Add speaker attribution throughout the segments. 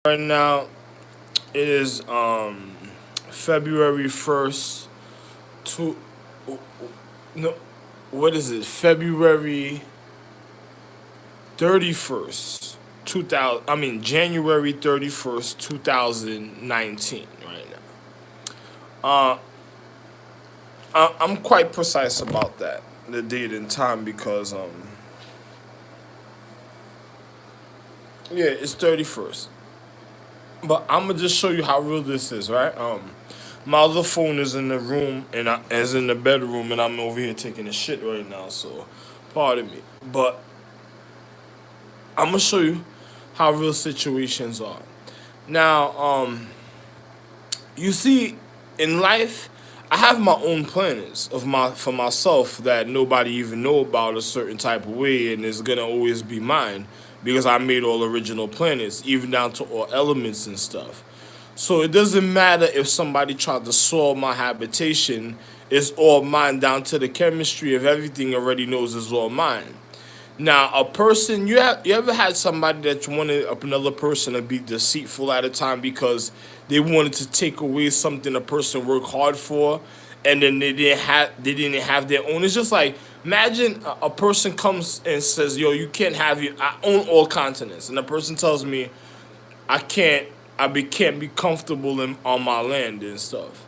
Speaker 1: Right now it is February 1st to no what is it? February 31st, 2000 I mean January 31st, 2019 right now. I'm quite precise about that, the date and time because yeah, it's 31st. But I'm gonna just show you how real this is, right? My other phone is in the room and is in the bedroom, and I'm over here taking a shit right now. So, pardon me. But I'm gonna show you how real situations are. Now, you see, in life, I have my own planets of my for myself that nobody even know about a certain type of way, and it's gonna always be mine because I made all original planets, even down to all elements and stuff. So it doesn't matter if somebody tried to solve my habitation, it's all mine down to the chemistry of everything already knows it's all mine. Now, a person you ever had somebody that wanted another person to be deceitful at a time because they wanted to take away something a person worked hard for, and then they didn't have their own. It's just like imagine a person comes and says, "Yo, you can't have you. I own all continents," and the person tells me, "I can't. Can't be comfortable on my land and stuff."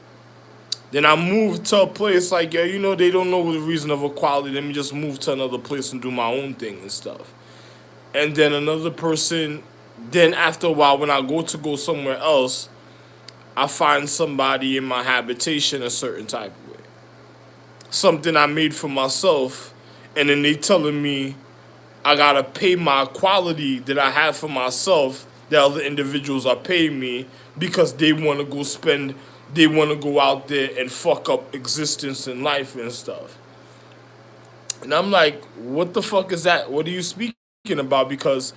Speaker 1: Then I moved to a place like, yeah, they don't know the reason of equality. Let me just move to another place and do my own thing and stuff. And then another person, then after a while, when I go somewhere else, I find somebody in my habitation a certain type of way. Something I made for myself, and then they telling me I gotta pay my equality that I have for myself that other individuals are paying me because they wanna go out there and fuck up existence and life and stuff. And I'm like, what the fuck is that? What are you speaking about? Because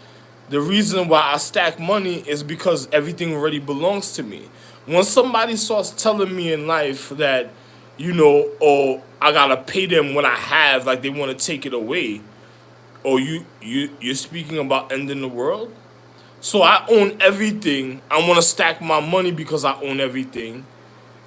Speaker 1: the reason why I stack money is because everything already belongs to me. When somebody starts telling me in life that, oh, I gotta pay them when I have, like they want to take it away, or you're speaking about ending the world. So I own everything. I want to stack my money because I own everything,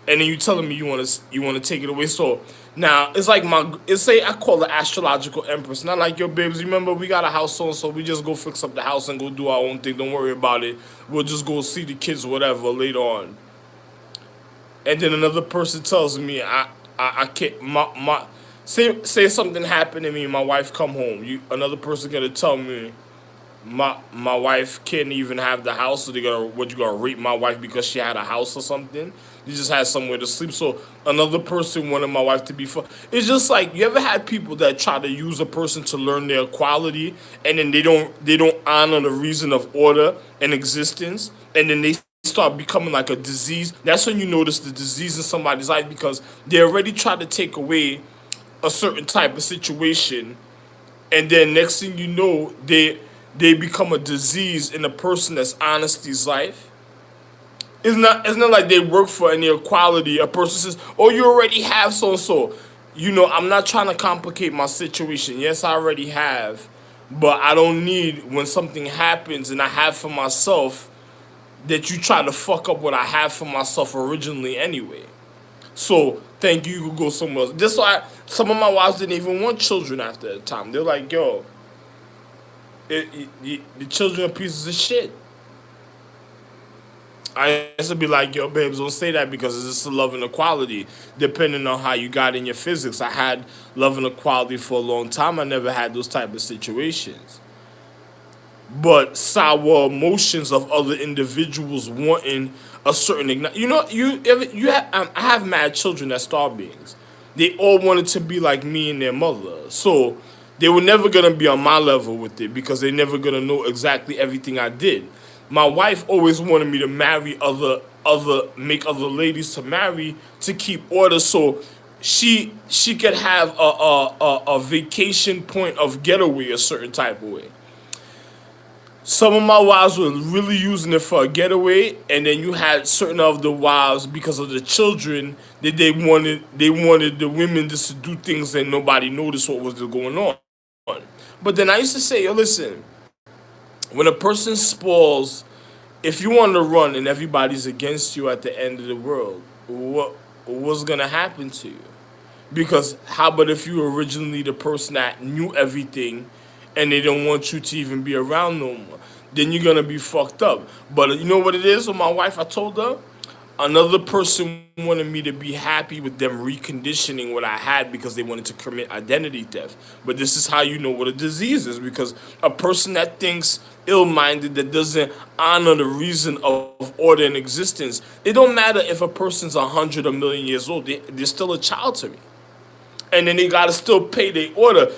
Speaker 1: and then you telling me you want to take it away. So now it's like it's say I call the astrological empress. Not like, yo, babes, remember we got a house on, so we just go fix up the house and go do our own thing. Don't worry about it. We'll just go see the kids, whatever, later on. And then another person tells me I can't my say something happened to me. My wife come home. Another person gonna tell me my wife can't even have the house, so they gonna what you gonna rape my wife because she had a house or something. You just had somewhere to sleep. So another person wanted my wife to be it's just like you ever had people that try to use a person to learn their quality, and then they don't honor the reason of order and existence, and then they start becoming like a disease. That's when you notice the disease in somebody's life because they already try to take away a certain type of situation, and then next thing you know, they become a disease in a person that's honesty's life. It's not like they work for any equality. A person says, "Oh, you already have so and so." I'm not trying to complicate my situation. Yes, I already have, but I don't need when something happens and I have for myself that you try to fuck up what I have for myself originally anyway. So thank you. You could go somewhere else. That's why some of my wives didn't even want children after the time. They're like, "Yo, the children are pieces of shit." I used to be like, "Yo, babes, don't say that because it's just a love and equality. Depending on how you got in your physics, I had love and equality for a long time. I never had those type of situations. But sour emotions of other individuals wanting a certain I have mad children that star beings. They all wanted to be like me and their mother, so they were never gonna be on my level with it because they never gonna know exactly everything I did. My wife always wanted me to marry make other ladies to marry to keep order, so she could have a vacation point of getaway a certain type of way. Some of my wives were really using it for a getaway, and then you had certain of the wives because of the children that they wanted the women just to do things and nobody noticed what was going on. But then I used to say, yo, listen, when a person spoils if you want to run and everybody's against you at the end of the world, what's gonna happen to you? Because how about if you were originally the person that knew everything and they don't want you to even be around no more? Then you're gonna be fucked up. But you know what it is with my wife? I told her another person wanted me to be happy with them reconditioning what I had because they wanted to commit identity theft. But this is how you know what a disease is, because a person that thinks ill-minded, that doesn't honor the reason of order and existence, it don't matter if a person's 100 or a million years old, they're still a child to me, and then they gotta still pay their order.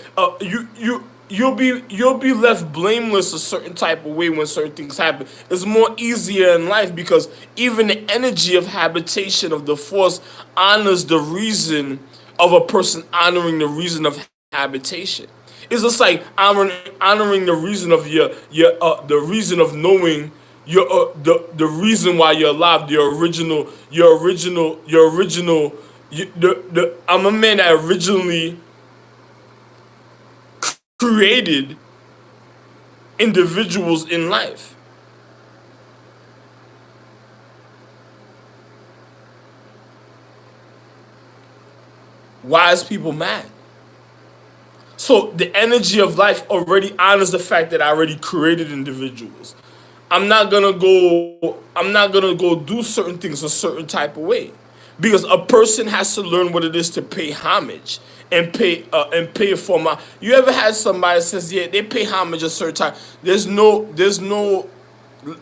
Speaker 1: You'll be left blameless a certain type of way when certain things happen. It's more easier in life because even the energy of habitation of the force honors the reason of a person honoring the reason of habitation. It's just like honoring the reason of your the reason of knowing your the reason why you're alive, I'm a man that originally created individuals in life. Why is people mad? So the energy of life already honors the fact that I already created individuals. I'm not gonna go do certain things a certain type of way. Because a person has to learn what it is to pay homage and pay for my. You ever had somebody that says, yeah, they pay homage a certain time? There's no.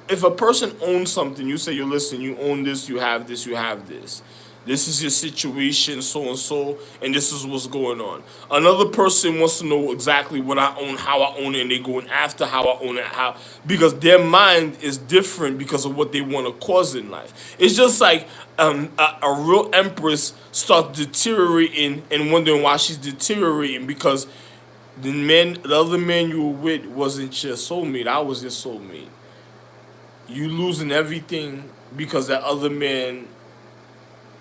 Speaker 1: If a person owns something, you say, you listen, you own this, you have this, you have this. This is your situation, so and so, and this is what's going on. Another person wants to know exactly what I own, how I own it, and they going after how I own it, how, because their mind is different because of what they want to cause in life. It's just like a real empress starts deteriorating and wondering why she's deteriorating because the other man you were with wasn't your soulmate. I was your soulmate. You losing everything because that other man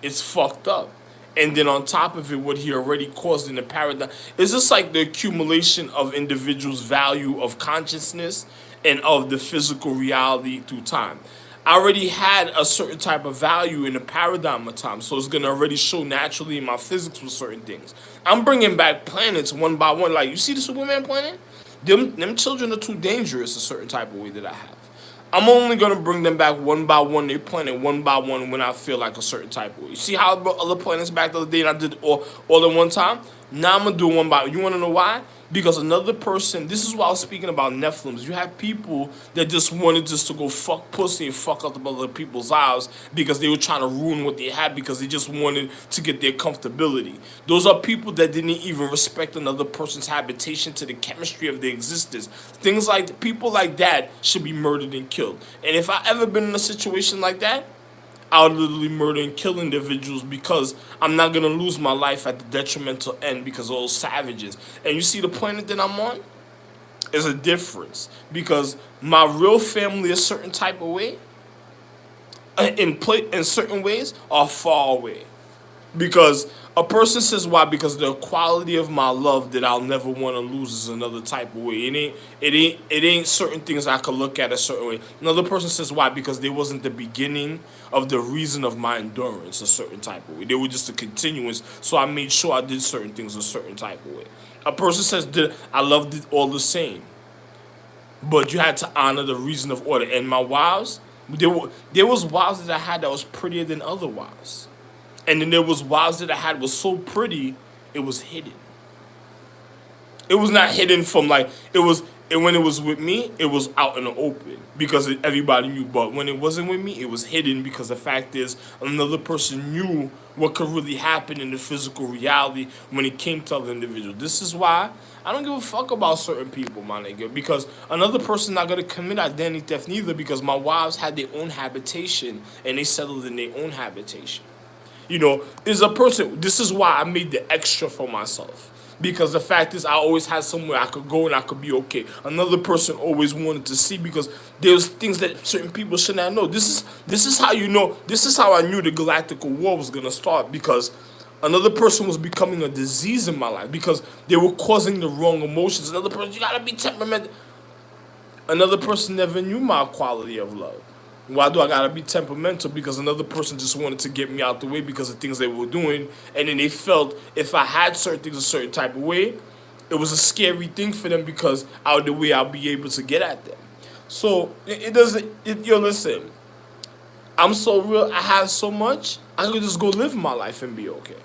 Speaker 1: is fucked up. And then on top of it, what he already caused in the paradigm, it's just like the accumulation of individuals' value of consciousness and of the physical reality through time. I already had a certain type of value in the paradigm of time, so it's gonna already show naturally in my physics with certain things. I'm bringing back planets one by one. Like, you see the Superman planet? Them children are too dangerous a certain type of way that I have. I'm only gonna bring them back one by one. They planet one by one when I feel like a certain type of way. You see how I brought other planets back the other day and I did all at one time? Now I'm gonna do one by one. You wanna know why? Because another person, this is why I was speaking about Nephilims. You have people that just wanted just to go fuck pussy and fuck up other people's lives because they were trying to ruin what they had because they just wanted to get their comfortability. Those are people that didn't even respect another person's habitation to the chemistry of their existence. Things like people like that should be murdered and killed. And if I ever been in a situation like that, I'll literally murder and kill individuals because I'm not gonna lose my life at the detrimental end because of those savages. And you see the planet that I'm on is a difference because my real family a certain type of way in certain ways are far away. Because a person says why? Because the quality of my love that I'll never want to lose is another type of way. It ain't certain things I could look at a certain way. Another person says why? Because they wasn't the beginning of the reason of my endurance a certain type of way. They were just a continuance. So I made sure I did certain things a certain type of way. A person says that I loved it all the same. But you had to honor the reason of order. And my wives, there was wives that I had that was prettier than other wives. And then there was wives that I had was so pretty, it was hidden. It was not hidden from like when it was with me, it was out in the open because everybody knew. But when it wasn't with me, it was hidden because the fact is another person knew what could really happen in the physical reality when it came to other individuals. This is why I don't give a fuck about certain people, my nigga, because another person not gonna commit identity theft neither because my wives had their own habitation and they settled in their own habitation. Is a person. This is why I made the extra for myself. Because the fact is, I always had somewhere I could go and I could be okay. Another person always wanted to see because there's things that certain people should not know. This is how you know. This is how I knew the galactical war was gonna start because another person was becoming a disease in my life because they were causing the wrong emotions. Another person, you gotta be temperamental. Another person never knew my quality of love. Why do I gotta be temperamental? Because another person just wanted to get me out the way because of things they were doing, and then they felt if I had certain things a certain type of way, it was a scary thing for them because out of the way I'll be able to get at them. So it doesn't. Yo, listen. I'm so real. I have so much. I could just go live my life and be okay.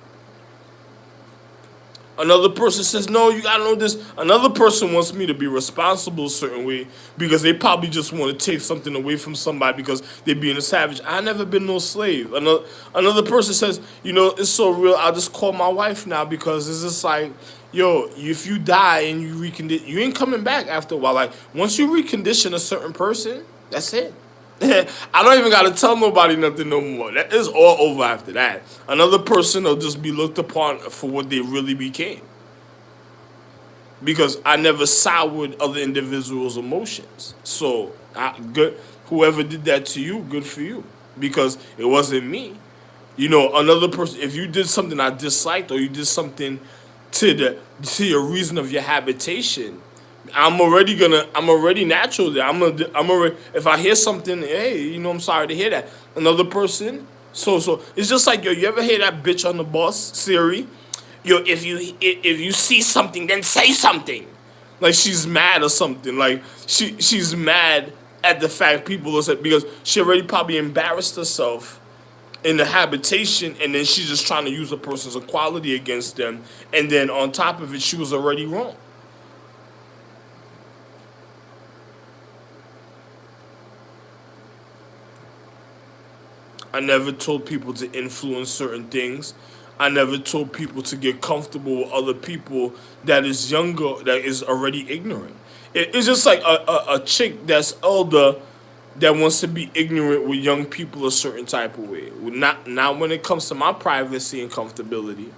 Speaker 1: Another person says, no, you gotta know this. Another person wants me to be responsible a certain way because they probably just want to take something away from somebody because they're being a savage. I never been no slave. Another person says, it's so real. I'll just call my wife now because it's just like, yo, if you die and you recondition, you ain't coming back after a while. Like, once you recondition a certain person, that's it. I don't even gotta tell nobody nothing no more. That is all over after that. Another person will just be looked upon for what they really became. Because I never soured other individuals' emotions. So good whoever did that to you, good for you. Because it wasn't me. Another person if you did something I disliked or you did something to your reason of your habitation, I'm already natural there. I'm already if I hear something, hey, I'm sorry to hear that. Another person, so it's just like, yo, you ever hear that bitch on the bus, Siri? Yo, if you see something, then say something. Like she's mad or something. Like she's mad at the fact people are saying because she already probably embarrassed herself in the habitation, and then she's just trying to use a person's equality against them, and then on top of it, she was already wrong. I never told people to influence certain things. I never told people to get comfortable with other people that is younger, that is already ignorant. It's just like a chick that's older that wants to be ignorant with young people a certain type of way. Not when it comes to my privacy and comfortability.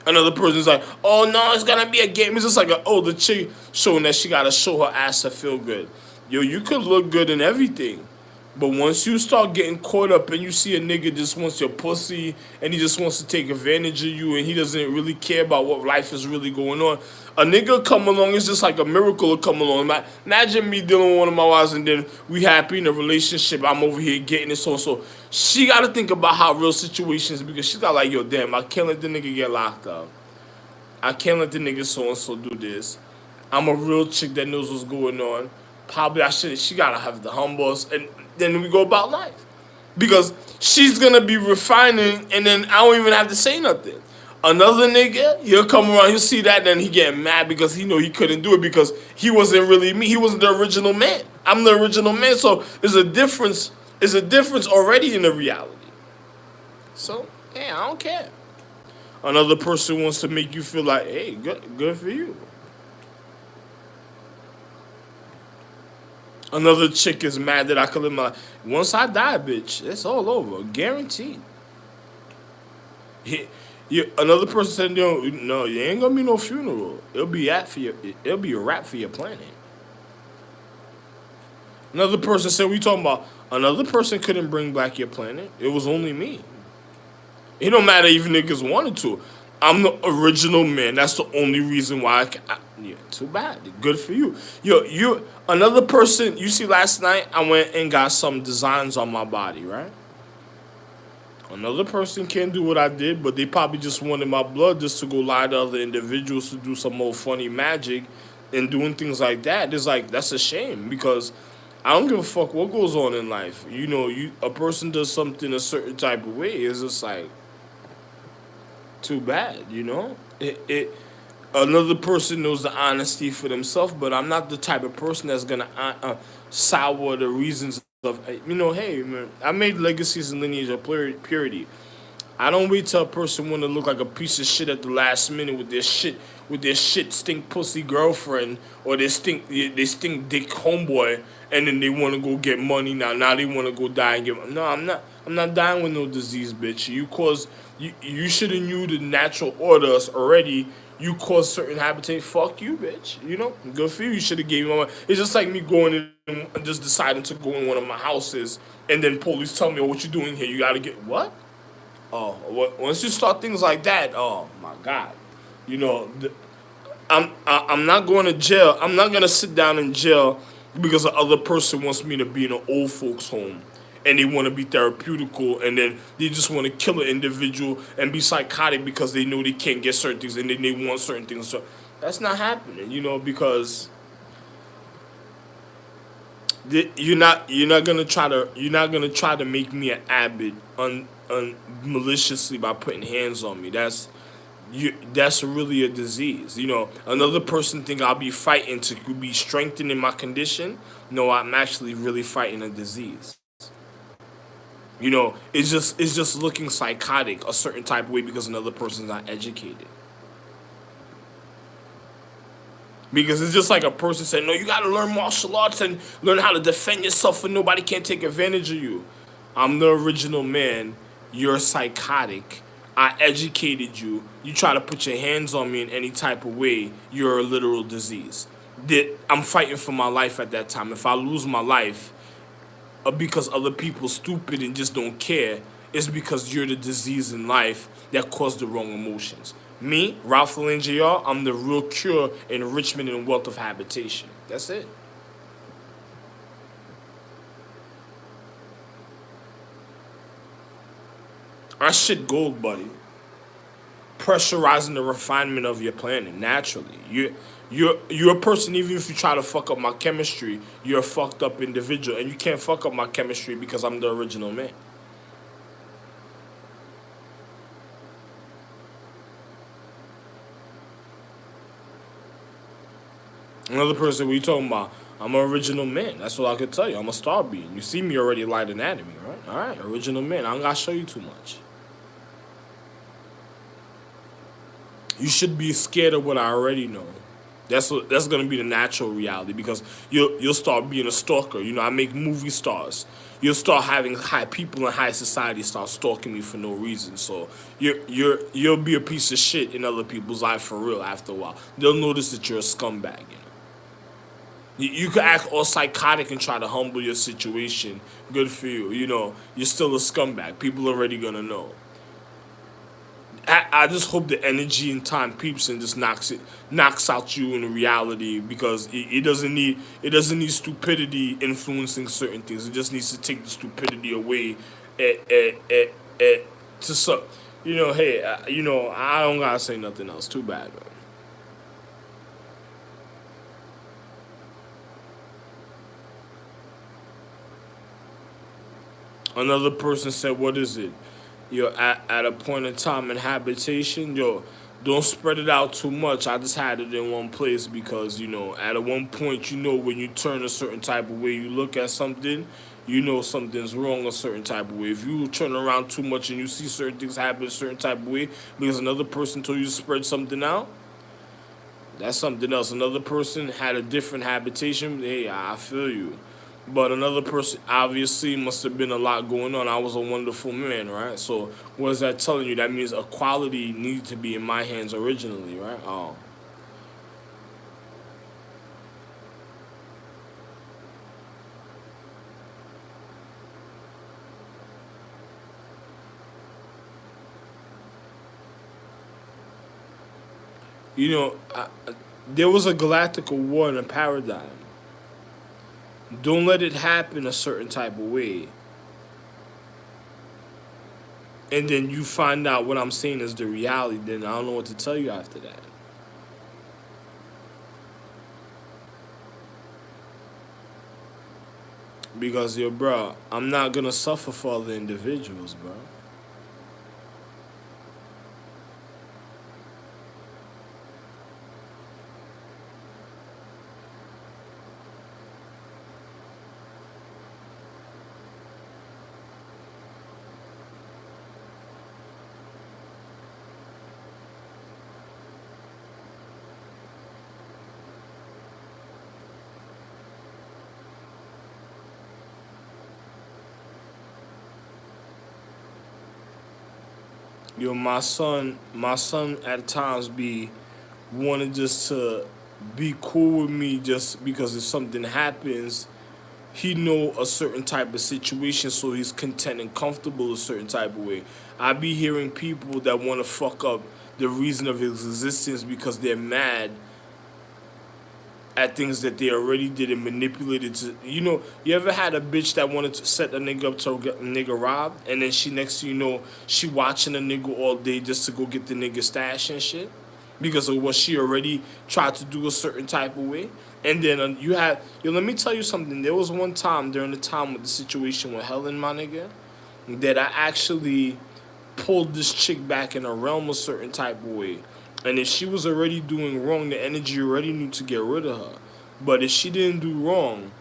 Speaker 1: Another person's like, oh no, it's gonna be a game. It's just like an older chick showing that she gotta show her ass to feel good. Yo, you could look good in everything. But once you start getting caught up and you see a nigga just wants your pussy and he just wants to take advantage of you and he doesn't really care about what life is really going on, a nigga come along, it's just like a miracle will come along. Imagine me dealing with one of my wives and then we happy in a relationship, I'm over here getting it so. She got to think about how real situations because she's got like, yo, damn, I can't let the nigga get locked up. I can't let the nigga so-and-so do this. I'm a real chick that knows what's going on. Probably she gotta have the humbles, and then we go about life. Because she's gonna be refining, and then I don't even have to say nothing. Another nigga, he'll come around, he'll see that, and then he get mad because he know he couldn't do it because he wasn't really me. He wasn't the original man. I'm the original man, so there's a difference. There's a difference already in the reality. So, yeah, I don't care. Another person wants to make you feel like, hey, good for you. Another chick is mad that I could live my life. Once I die, bitch, it's all over. Guaranteed. Another person said, no, you ain't gonna be no funeral. It'll be a wrap for your planet. Another person said, we talking about another person couldn't bring back your planet. It was only me. It don't matter if niggas wanted to. I'm the original man. That's the only reason why yeah, too bad. Good for you. Yo, another person, you see last night I went and got some designs on my body, right? Another person can't do what I did, but they probably just wanted my blood just to go lie to other individuals to do some old funny magic and doing things like that. It's like, that's a shame because I don't give a fuck what goes on in life. A person does something a certain type of way. It's just like, too bad, another person knows the honesty for themselves, but I'm not the type of person that's gonna sour the reasons of, hey man, I made legacies and lineage of purity. I don't wait till a person want to look like a piece of shit at the last minute with their shit stink pussy girlfriend or they stink dick homeboy, and then they want to go get money now. Now they want to go die and get. No, I'm not dying with no disease, bitch. You should have knew the natural orders already. You caused certain habitat. Fuck you, bitch. Good for you. You should have gave me my money. It's just like me going in and just deciding to go in one of my houses, and then police tell me, "Oh, what you doing here? You gotta get what?" Oh, once you start things like that, oh my God, I'm not going to jail. I'm not gonna sit down in jail because the other person wants me to be in an old folks home and they want to be therapeutical, and then they just want to kill an individual and be psychotic because they know they can't get certain things and then they want certain things. So that's not happening, because you're not gonna try to make me an abbot maliciously by putting hands on me. That's really a disease. Another person think I'll be fighting to be strengthening my condition. No, I'm actually really fighting a disease. It's just looking psychotic a certain type of way because another person's not educated. Because it's just like a person saying, no, you gotta learn martial arts and learn how to defend yourself and nobody can take advantage of you. I'm the original man. You're psychotic. I educated you. You try to put your hands on me in any type of way, you're a literal disease. I'm fighting for my life at that time. If I lose my life because other people stupid and just don't care, it's because you're the disease in life that caused the wrong emotions. Me, Ralph Lane Jr., I'm the real cure, enrichment, and wealth of habitation. That's it. I shit gold, buddy. Pressurizing the refinement of your planet naturally. You're a person. Even if you try to fuck up my chemistry, you're a fucked up individual, and you can't fuck up my chemistry because I'm the original man. Another person, what you talking about? I'm an original man. That's what I could tell you. I'm a star being. You see me already light anatomy, right? All right, original man. I don't gotta show you too much. You should be scared of what I already know. That's gonna be the natural reality because you'll start being a stalker. I make movie stars. You'll start having high people in high society start stalking me for no reason. So you'll be a piece of shit in other people's life for real after a while. They'll notice that you're a scumbag. You could act all psychotic and try to humble your situation. Good for you. You're still a scumbag. People already gonna know. I just hope the energy and time peeps and just knocks out you in reality because it doesn't need stupidity influencing certain things. It just needs to take the stupidity away at to some. Hey, I don't gotta say nothing else. Too bad, man. Another person said, "What is it? At a point in time in habitation, don't spread it out too much. I just had it in one place because at a one point, when you turn a certain type of way, you look at something, something's wrong a certain type of way. If you turn around too much and you see certain things happen a certain type of way because another person told you to spread something out, that's something else. Another person had a different habitation. Hey, I feel you." But another person obviously must have been a lot going on. I was a wonderful man, right? So what is that telling you? That means equality needed to be in my hands originally, right? Oh. There was a galactical war in a paradigm. Don't let it happen a certain type of way. And then you find out what I'm saying is the reality, then I don't know what to tell you after that. Because, bro, I'm not gonna suffer for other individuals, bro. My son at times be wanting just to be cool with me just because if something happens, he know a certain type of situation, so he's content and comfortable a certain type of way. I be hearing people that want to fuck up the reason of his existence because they're mad at things that they already did and manipulated to. You ever had a bitch that wanted to set a nigga up to get a nigga robbed, and then she next thing you know she watching a nigga all day just to go get the nigga stash and shit because of what she already tried to do a certain type of way. And then you had let me tell you something. There was one time during the time with the situation with Helen, my nigga, that I actually pulled this chick back in a realm a certain type of way. And if she was already doing wrong, the energy already knew to get rid of her. But if she didn't do wrong,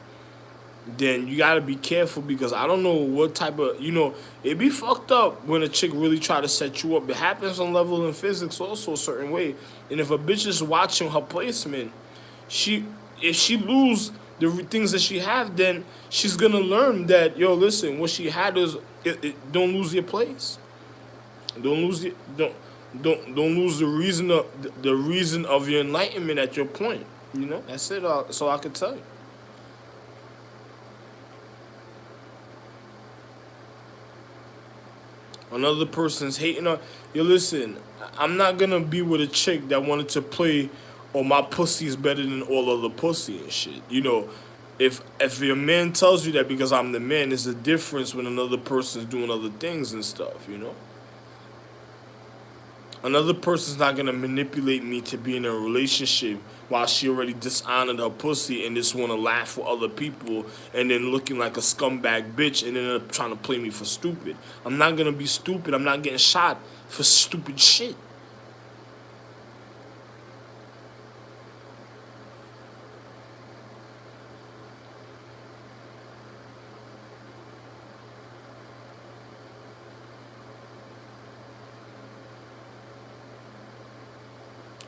Speaker 1: then you gotta be careful because I don't know what type of it be fucked up when a chick really try to set you up. It happens on level in physics also a certain way. And if a bitch is watching her placement, if she lose the things that she have, then she's gonna learn that listen, what she had is don't lose your place. Don't lose the don't lose the reason of your enlightenment at your point. That's it. That's all I can tell you. Another person's hating on you. Listen, I'm not gonna be with a chick that wanted to play, "Oh, my pussy is better than all other pussy" and shit. If your man tells you that because I'm the man, there's a difference when another person's doing other things and stuff. Another person's not gonna manipulate me to be in a relationship while she already dishonored her pussy and just wanna laugh with other people and then looking like a scumbag bitch and then end up trying to play me for stupid. I'm not gonna be stupid. I'm not getting shot for stupid shit.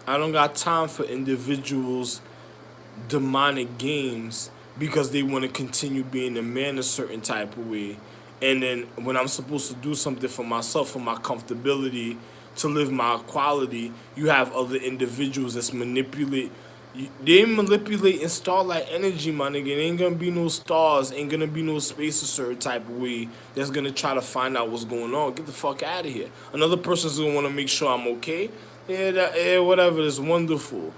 Speaker 1: I don't got time for individuals' demonic games because they want to continue being a man a certain type of way. And then when I'm supposed to do something for myself, for my comfortability, to live my quality, you have other individuals that's manipulate. They manipulate in starlight energy, my nigga. It ain't gonna be no stars, ain't gonna be no space a certain type of way that's gonna try to find out what's going on. Get the fuck out of here. Another person's gonna wanna make sure I'm okay. Whatever is wonderful.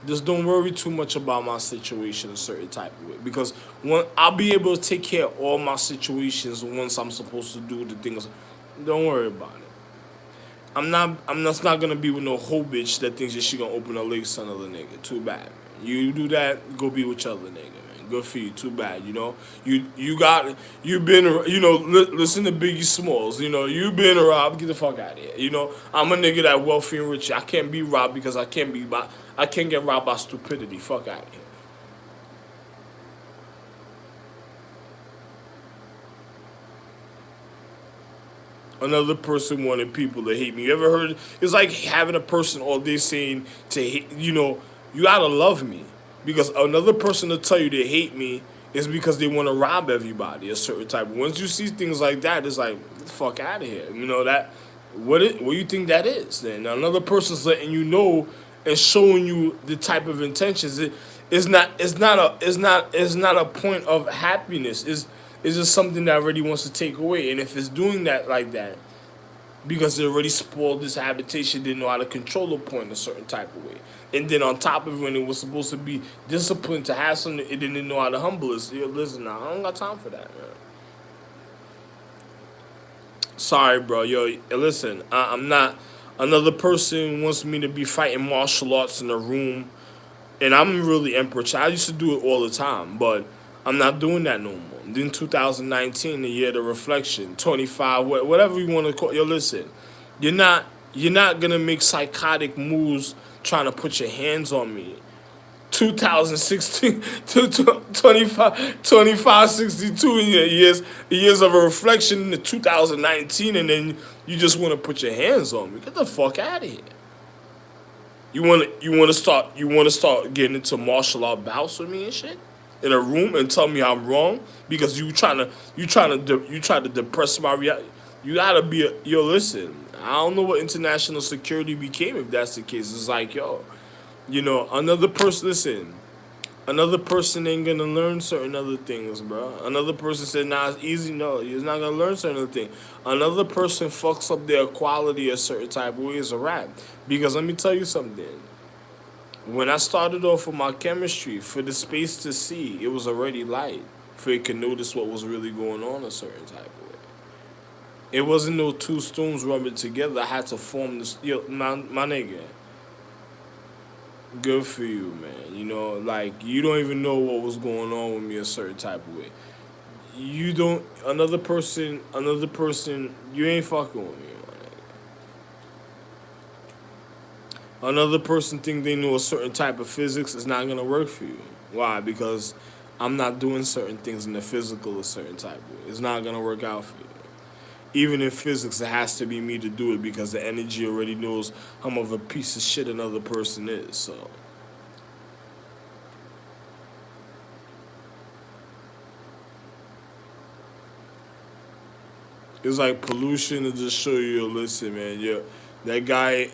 Speaker 1: Just don't worry too much about my situation a certain type of way. Because I'll be able to take care of all my situations once I'm supposed to do the things. Don't worry about it. I'm just not gonna be with no hoe bitch that thinks that she gonna open her legs to another nigga. Too bad, man. You do that, go be with your other nigga, man. Good for you. Too bad, you've been listen to Biggie Smalls. You've been robbed. Get the fuck out of here. I'm a nigga that wealthy and rich. I can't be robbed because I can't get robbed by stupidity. Fuck out of here. Another person wanted people to hate me. You ever heard? It's like having a person all day saying to hate. You gotta love me because another person to tell you they hate me is because they want to rob everybody a certain type. Once you see things like that, it's like get the fuck out of here. That what you think that is? Then another person's letting you know and showing you the type of intentions. It's not a point of happiness. It's just something that already wants to take away. And if it's doing that like that, because it already spoiled this habitation, didn't know how to control the point a certain type of way. And then on top of it, when it was supposed to be disciplined to have something, it didn't know how to humble us. Listen, now, I don't got time for that, man. Sorry, bro. Listen, I'm not. Another person wants me to be fighting martial arts in a room, and I'm really Emperor. I used to do it all the time, but I'm not doing that no more. Then 2019, the year of the reflection, 25, whatever you want to call. Listen, you're not gonna make psychotic moves trying to put your hands on me. 2016 to 25, 62 years of a reflection into 2019, and then you just want to put your hands on me. Get the fuck out of here. You want to start getting into martial art bouts with me and shit in a room and tell me I'm wrong because you try to depress my reality. You gotta be listen. I don't know what international security became if that's the case. It's like another person. Listen, another person ain't gonna learn certain other things, bro. Another person said, "Nah, it's easy." No, he's not gonna learn certain other things. Another person fucks up their quality a certain type of way is a rap. Because let me tell you something. When I started off with my chemistry, for the space to see, it was already light. For it could notice what was really going on a certain type of way. It wasn't no two stones rubbing together. I had to form this. Yo, my nigga, good for you, man. You know, like, you don't even know what was going on with me a certain type of way. You don't, another person, you ain't fucking with me, man. Another person think they know a certain type of physics is not gonna work for you. Why? Because I'm not doing certain things in the physical a certain type of way. It's not gonna work out for you. Even in physics, it has to be me to do it because the energy already knows how much of a piece of shit another person is. So it's like pollution to just show you, listen, man, yeah, that guy's.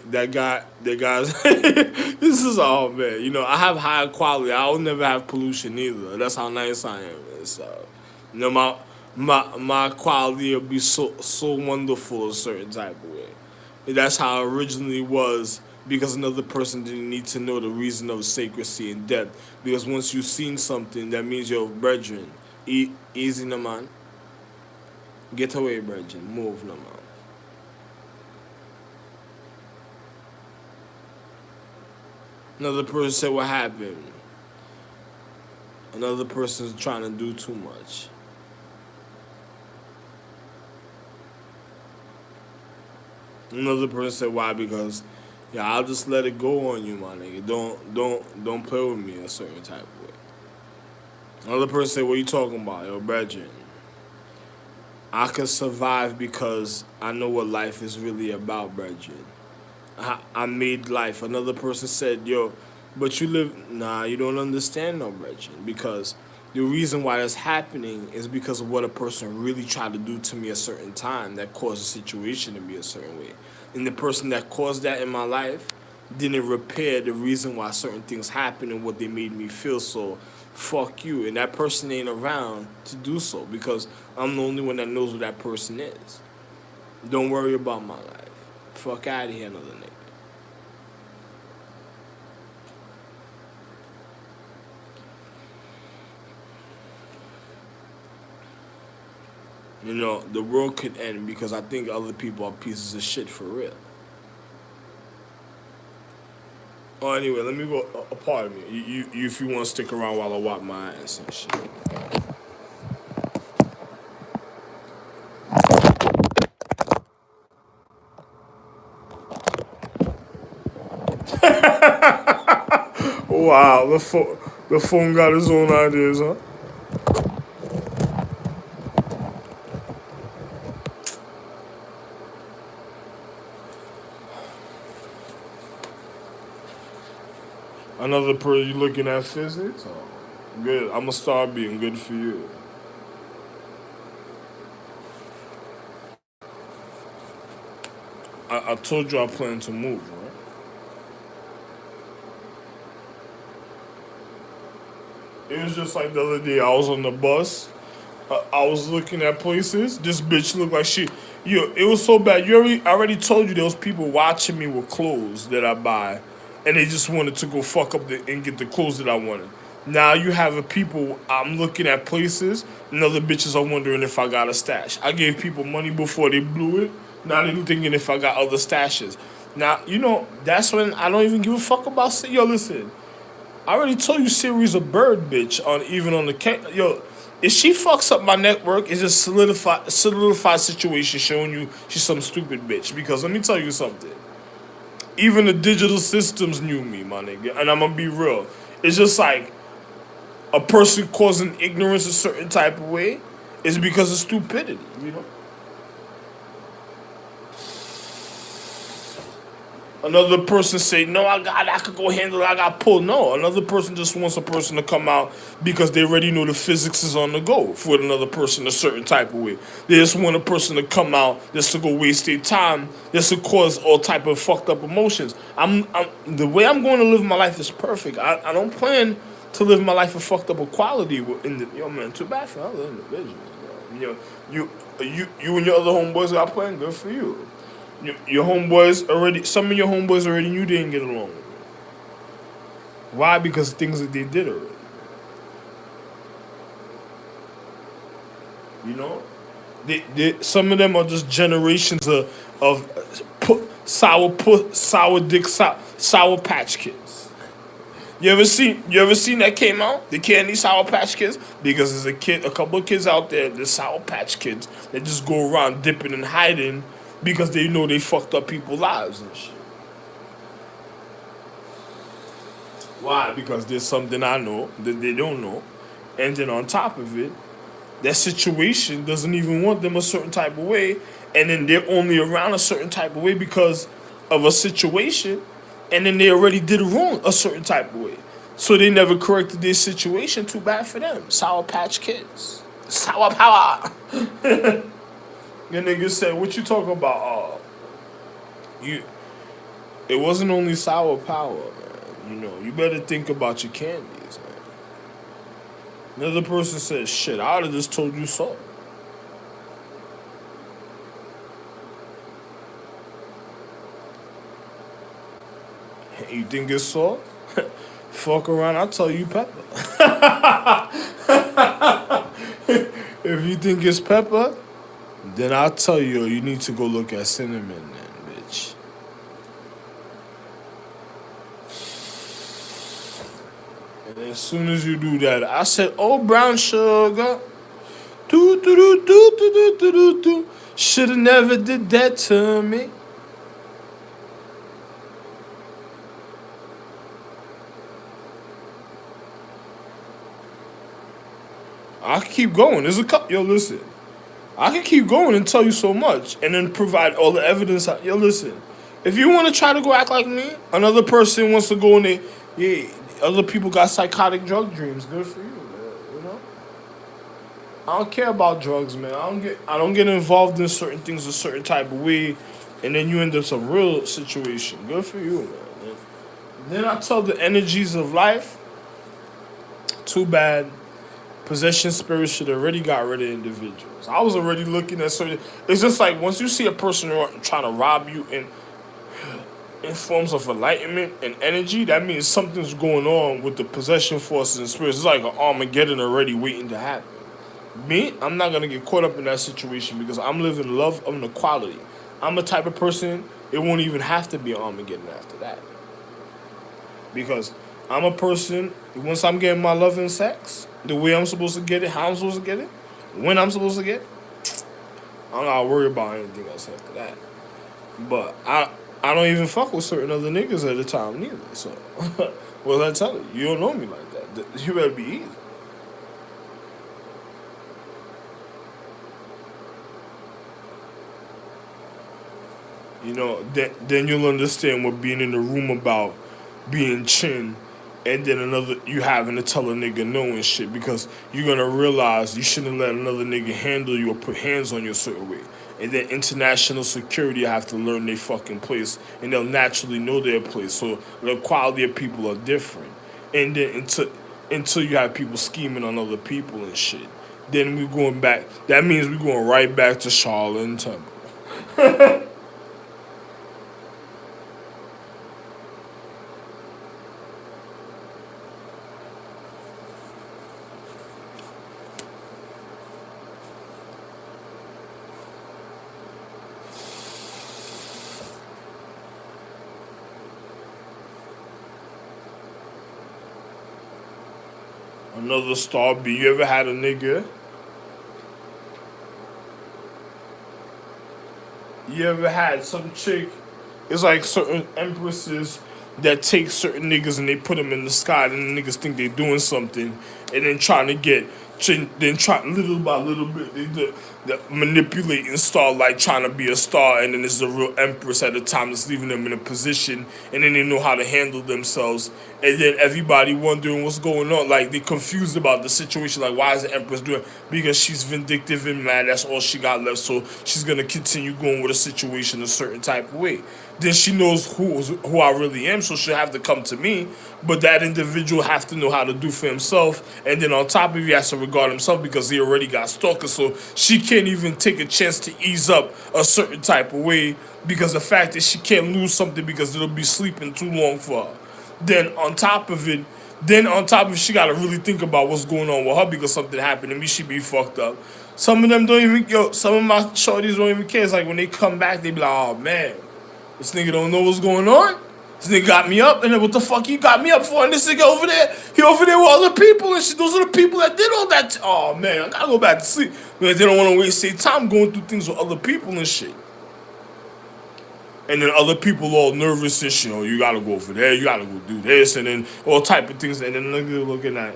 Speaker 1: This is all, man. You know, I have high quality. I will never have pollution either. That's how nice I am. Man. So, you know, my quality will be so wonderful a certain type of way. And that's how it originally was because another person didn't need to know the reason of sacredcy and depth. Because once you've seen something, that means you're brethren. Easy, no man. Get away, brethren. Move, no man. Another person said, what happened? Another person's trying to do too much. Another person said, why? Because, yeah, I'll just let it go on you, my nigga. Don't play with me a certain type of way. Another person said, what you talking about? Yo, brethren, I can survive because I know what life is really about, brethren. I made life. Another person said, yo, but you live. Nah, you don't understand, no, brethren. Because the reason why that's happening is because of what a person really tried to do to me a certain time that caused a situation to be a certain way. And the person that caused that in my life didn't repair the reason why certain things happened and what they made me feel. So, fuck you. And that person ain't around to do so because I'm the only one that knows who that person is. Don't worry about my life. Fuck out of here, another nigga. You know, the world could end because I think other people are pieces of shit for real. Oh, anyway, let me go. Pardon me. If you want to stick around while I wipe my ass and shit. Wow, the phone got his own ideas, huh? Another person you looking at physics? Oh, good. I'm gonna start being good for you. I told you I plan to move, right? It was just like the other day. I was on the bus. I was looking at places. This bitch looked like she. Yo, it was so bad. I already told you there was people watching me with clothes that I buy, and they just wanted to go fuck up and get the clothes that I wanted. Now you have a people. I'm looking at places, and other bitches are wondering if I got a stash. I gave people money before they blew it. Now they're thinking if I got other stashes. Now you know that's when I don't even give a fuck about. Yo, listen. I already told you series of bird bitch on even on the yo. If she fucks up my network, it's just solidified situation showing you she's some stupid bitch. Because let me tell you something. Even the digital systems knew me, my nigga, and I'm gonna be real. It's just like a person causing ignorance a certain type of way is because of stupidity, you know. Another person say, no, I could go handle it, I got pulled. No, another person just wants a person to come out because they already know the physics is on the go for another person a certain type of way. They just want a person to come out just to go waste their time, just to cause all type of fucked up emotions. I'm the way I'm going to live my life is perfect. I don't plan to live my life with fucked up equality in the, yo man, too bad for other individuals. You know, you and your other homeboys got planned, good for you. Your homeboys already. Some of your homeboys already knew they didn't get along. Why? Because things that they did already. You know, some of them are just generations of sour dick sour patch kids. You ever seen that came out? The candy sour patch kids? Because there's a couple of kids out there, the sour patch kids, that just go around dipping and hiding because they know they fucked up people's lives and shit. Why? Because there's something I know that they don't know. And then on top of it, that situation doesn't even want them a certain type of way, and then they're only around a certain type of way because of a situation, and then they already did wrong a certain type of way. So they never corrected their situation. Too bad for them. Sour Patch Kids. Sour power. The nigga said, what you talking about? You. It wasn't only sour power, man. You know, you better think about your candies, man. Another person said, shit, I would have just told you so. You think it's salt? Fuck around, I'll tell you pepper. If you think it's pepper, then I'll tell you you need to go look at cinnamon then, bitch. And as soon as you do that, I said, oh, brown sugar. Do do do do do do do do do. Shoulda never did that to me. I can keep going. There's a couple. Yo, listen. I can keep going and tell you so much, and then provide all the evidence. Yo, listen. If you want to try to go act like me, another person wants to go in there. Yeah, other people got psychotic drug dreams. Good for you, man. You know. I don't care about drugs, man. I don't get involved in certain things a certain type of way, and then you end up some real situation. Good for you, man. Then I tell the energies of life. Too bad. Possession spirits should already got rid of individuals. I was already looking at certain. It's just like once you see a person trying to rob you in forms of enlightenment and energy, that means something's going on with the possession forces and spirits. It's like an Armageddon already waiting to happen. Me, I'm not gonna get caught up in that situation because I'm living love and equality. I'm a type of person. It won't even have to be an Armageddon after that because I'm a person. Once I'm getting my love and sex, the way I'm supposed to get it, how I'm supposed to get it, when I'm supposed to get it, I don't gotta worry about anything else after that. But I don't even fuck with certain other niggas at the time neither. So, what I tell you? You don't know me like that. You better be easy. You know, then you'll understand what being in the room about being chin and then another you having to tell a nigga no and shit because you're gonna realize you shouldn't let another nigga handle you or put hands on you a certain way. And then international security have to learn their fucking place and they'll naturally know their place. So the quality of people are different. And then until you have people scheming on other people and shit. Then we going back that means we're going right back to Charlotte and Temple. Another star B. You ever had a nigga? You ever had some chick? It's like certain empresses that take certain niggas and they put them in the sky, and the niggas think they doing something, and then trying to get, then try little by little bit, they manipulate and start like trying to be a star, and then there's a real empress at the time that's leaving them in a position, and then they know how to handle themselves, and then everybody wondering what's going on, like they confused about the situation, like why is the empress doing? Because she's vindictive and mad. That's all she got left, so she's gonna continue going with a situation a certain type of way. Then she knows who I really am, so she'll have to come to me. But that individual have to know how to do for himself, and then on top of it, he has to regard himself because he already got stalkers. So she can't even take a chance to ease up a certain type of way because the fact that she can't lose something because it'll be sleeping too long for her. Then on top of it, she gotta really think about what's going on with her because something happened to me. She be fucked up. Some of them don't even some of my shorties don't even care. It's like when they come back, they be like, oh man, this nigga don't know what's going on. This nigga got me up, and then what the fuck he got me up for? And this nigga over there, he over there with other people and shit. Those are the people that did all that. Oh man, I gotta go back to sleep. But they don't want to waste their time going through things with other people and shit. And then other people all nervous and shit. Oh, you gotta go over there, you gotta go do this, and then all type of things. And then nigga looking at.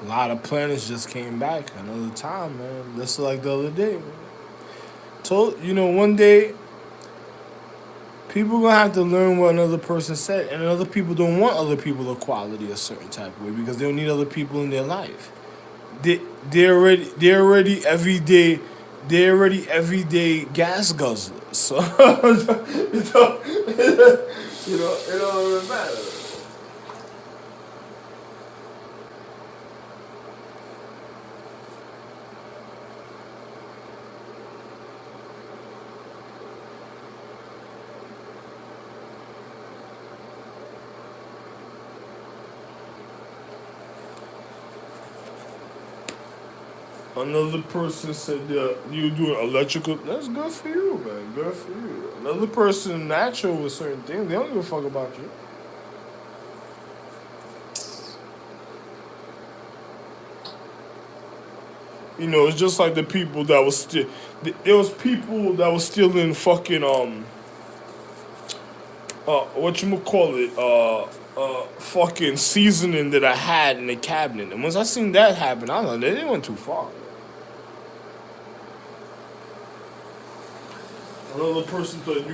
Speaker 1: A lot of planets just came back another time, man. Just like the other day, man. Told one day people gonna have to learn what another person said, and other people don't want other people equality a certain type of way because they don't need other people in their life. They're already everyday gas guzzlers. So it don't even matter. Another person said that you doing electrical. That's good for you, man. Good for you. Another person natural with certain things. They don't give a fuck about you. It's just like the people that was still. There was people that was stealing fucking what you call it fucking seasoning that I had in the cabinet. And once I seen that happen, I was like, they went too far. Another person thought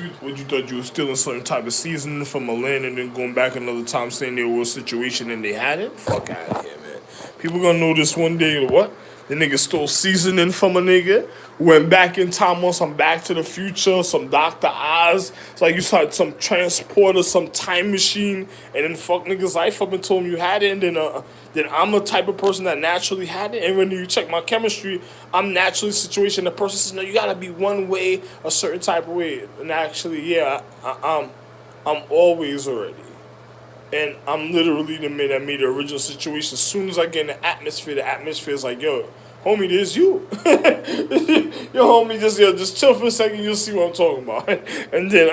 Speaker 1: you were stealing certain type of seasoning from a land and then going back another time saying there was a situation and they had it? Fuck out of here, man. People gonna know this one day, what? The nigga stole seasoning from a nigga, went back in time on some Back to the Future, some Dr. Oz. It's like you saw some transporter, some time machine, and then fuck niggas' life up and told him you had it, and then I'm the type of person that naturally had it. And when you check my chemistry, I'm naturally situation. The person says, no, you gotta be one way, a certain type of way. And actually, yeah, I'm always already. And I'm literally the man that made the original situation. As soon as I get in the atmosphere is like, yo, homie, this you. Yo, homie, just chill for a second, you'll see what I'm talking about. And then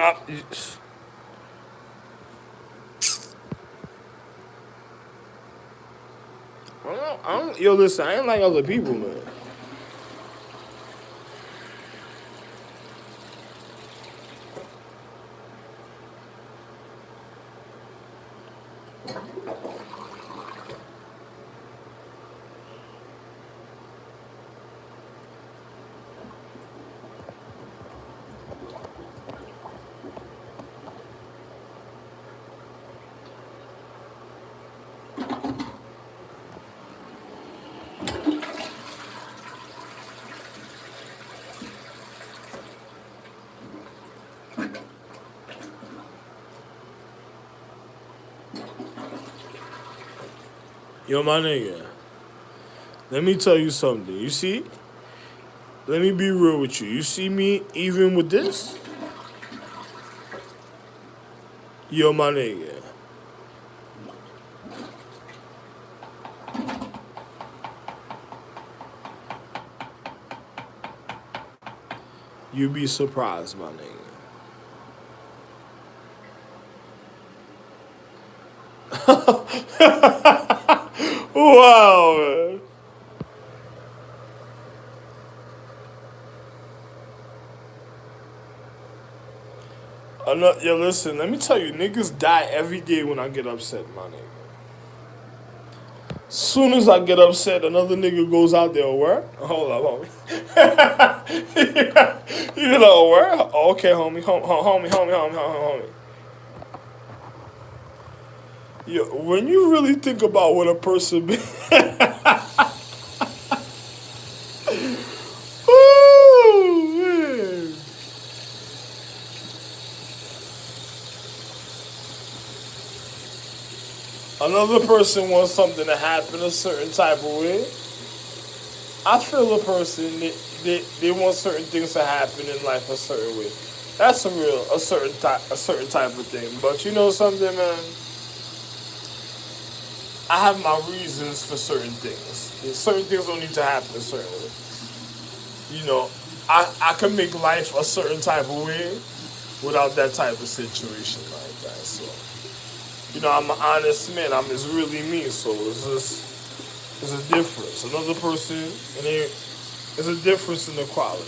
Speaker 1: yo, listen, I ain't like other people, man. Yo, my nigga, let me tell you something. You see? Let me be real with you. You see me even with this? Yo, my nigga. You be surprised, my nigga. Wow, man. Yo, listen, let me tell you, niggas die every day when I get upset, my nigga. Soon as I get upset, another nigga goes out there, where? Hold up, homie. You know, where? Okay, homie. Yo, when you really think about what a person Another person wants something to happen a certain type of way. I feel a person they want certain things to happen in life a certain way. That's a certain type of thing. But you know something, man. I have my reasons for certain things. Certain things don't need to happen a certain way. You know, I can make life a certain type of way without that type of situation like that. So you know, I'm an honest man. I'm it's really me. So it's just it's a difference. Another person and there's a difference in the quality.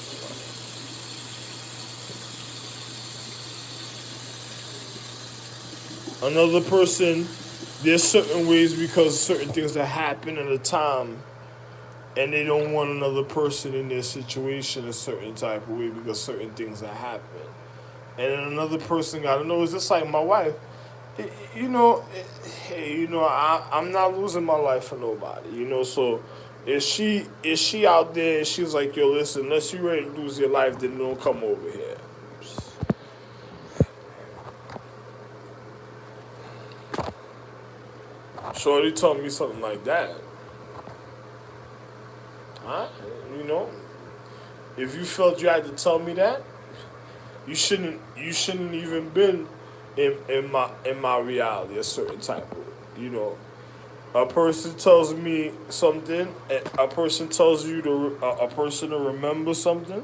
Speaker 1: Another person, there's certain ways because certain things that happen at a time, and they don't want another person in their situation a certain type of way because certain things that happen. And then another person got to know. It's just like my wife. You know, hey, you know, I'm not losing my life for nobody. You know, so is she out there and she's like, yo, listen, unless you ready to lose your life, then don't come over here. Shorty told me something like that. Huh? You know, if you felt you had to tell me that, you shouldn't even been in my reality a certain type of you know. A person tells me something, a person tells you to a person to remember something.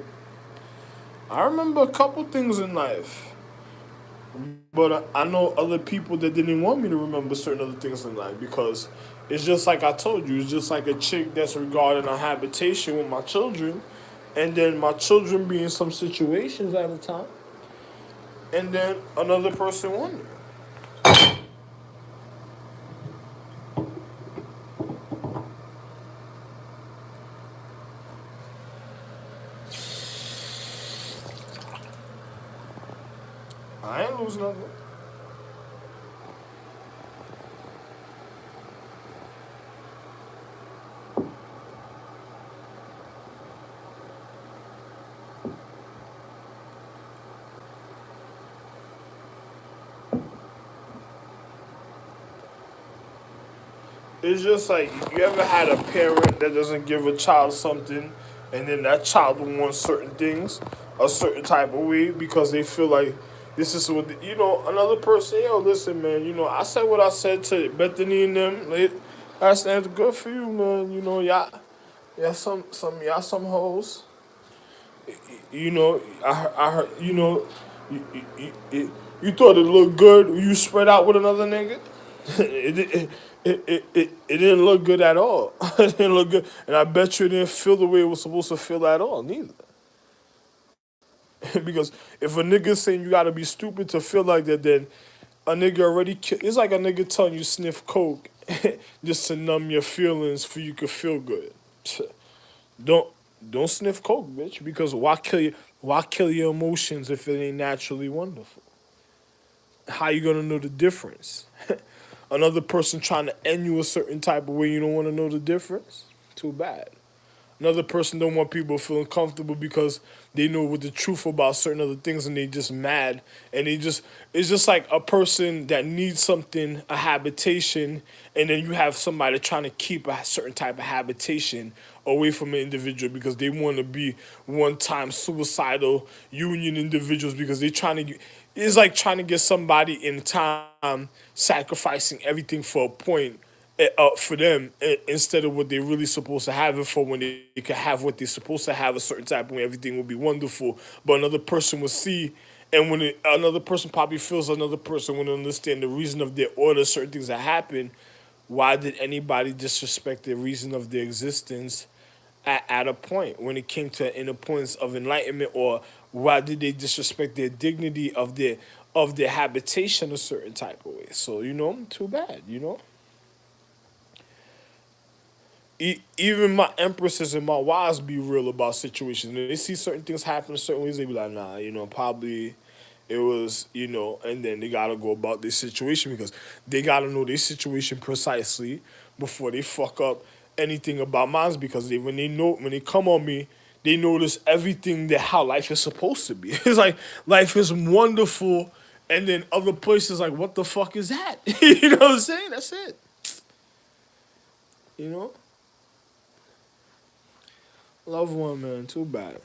Speaker 1: I remember a couple things in life, but I know other people that didn't want me to remember certain other things in life because it's just like I told you. It's just like a chick that's regarding a habitation with my children, and then my children be in some situations at a time, and then another person wanted me. I ain't losing nothing. It's just like you ever had a parent that doesn't give a child something, and then that child wants certain things a certain type of way because they feel like this is what you know. Another person, yo, listen, man. You know, I said what I said to Bethany and them. That's good for you, man. You know, yeah, y'all some hoes. You know, I heard. You know, you thought it looked good. You spread out with another nigga. It didn't look good at all. It didn't look good, and I bet you it didn't feel the way it was supposed to feel at all, neither. Because if a nigga saying you gotta be stupid to feel like that, then a nigga already. It's like a nigga telling you sniff coke just to numb your feelings for you could feel good. Don't don't sniff coke, bitch. Because why kill you? Why kill your emotions if it ain't naturally wonderful? How you gonna know the difference? Another person trying to end you a certain type of way, you don't want to know the difference? Too bad. Another person don't want people feeling comfortable because they know what the truth about certain other things and they just mad and they just it's just like a person that needs something, a habitation, and then you have somebody trying to keep a certain type of habitation away from an individual because they want to be one-time suicidal union individuals because they trying to it's like trying to get somebody in time sacrificing everything for a point for them instead of what they're really supposed to have it for when they can have what they're supposed to have a certain type of way everything will be wonderful but another person will see and another person probably feels another person will understand the reason of their order certain things that happen why did anybody disrespect the reason of their existence at a point when it came to in a points of enlightenment or why did they disrespect their dignity of their habitation a certain type of way so you know too bad you know even my empresses and my wives be real about situations. When they see certain things happen in certain ways, they be like, nah, you know, probably it was, you know, and then they gotta go about this situation because they gotta know their situation precisely before they fuck up anything about mine because when they come on me, they notice everything that how life is supposed to be. It's like life is wonderful And then other places like, what the fuck is that? You know what I'm saying? That's it. You know? Love one, man. Too bad.